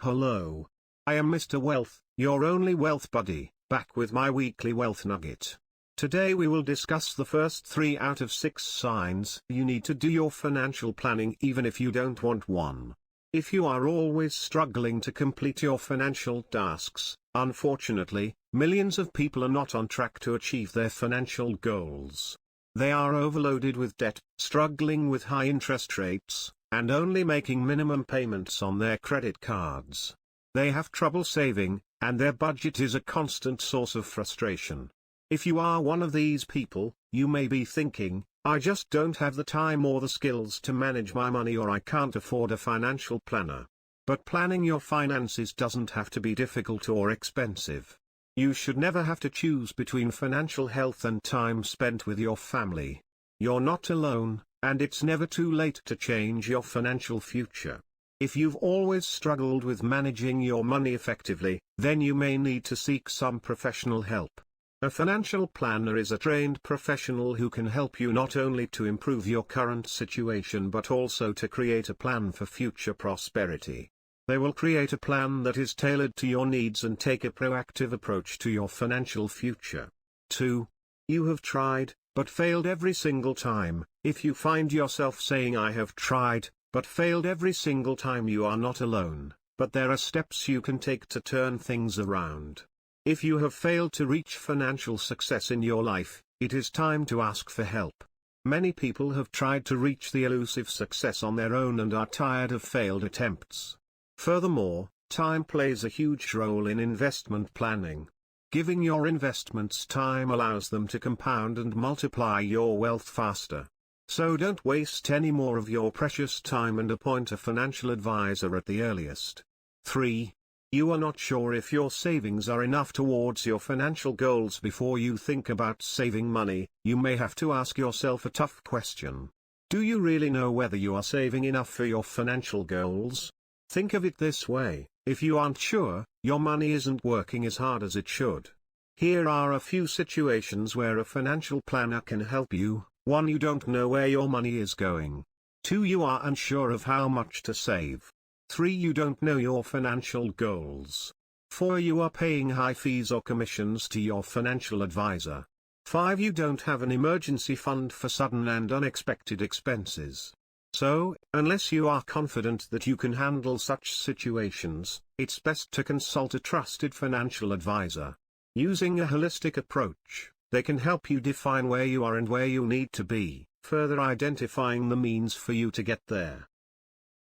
Hello. I am Mr. Wealth, your only wealth buddy, back with my weekly Wealth Nugget. Today we will discuss the first 3 out of 6 signs you need to do your financial planning even if you don't want one. If you are always struggling to complete your financial tasks, unfortunately, millions of people are not on track to achieve their financial goals. They are overloaded with debt, struggling with high interest rates, and only making minimum payments on their credit cards. They have trouble saving, and their budget is a constant source of frustration. If you are one of these people, you may be thinking, I just don't have the time or the skills to manage my money, or I can't afford a financial planner. But planning your finances doesn't have to be difficult or expensive. You should never have to choose between financial health and time spent with your family. You're not alone, and it's never too late to change your financial future. If you've always struggled with managing your money effectively, then you may need to seek some professional help. A financial planner is a trained professional who can help you not only to improve your current situation but also to create a plan for future prosperity. They will create a plan that is tailored to your needs and take a proactive approach to your financial future. 2. You have tried, but failed every single time. If you find yourself saying I have tried, but failed every single time, you are not alone, but there are steps you can take to turn things around. If you have failed to reach financial success in your life, it is time to ask for help. Many people have tried to reach the elusive success on their own and are tired of failed attempts. Furthermore, time plays a huge role in investment planning. Giving your investments time allows them to compound and multiply your wealth faster. So don't waste any more of your precious time and appoint a financial advisor at the earliest. 3. You are not sure if your savings are enough towards your financial goals. Before you think about saving money, you may have to ask yourself a tough question. Do you really know whether you are saving enough for your financial goals? Think of it this way, if you aren't sure, your money isn't working as hard as it should. Here are a few situations where a financial planner can help you. 1. You don't know where your money is going. 2. You are unsure of how much to save. 3. You don't know your financial goals. 4. You are paying high fees or commissions to your financial advisor. 5. You don't have an emergency fund for sudden and unexpected expenses. So, unless you are confident that you can handle such situations, it's best to consult a trusted financial advisor. Using a holistic approach, they can help you define where you are and where you need to be, further identifying the means for you to get there.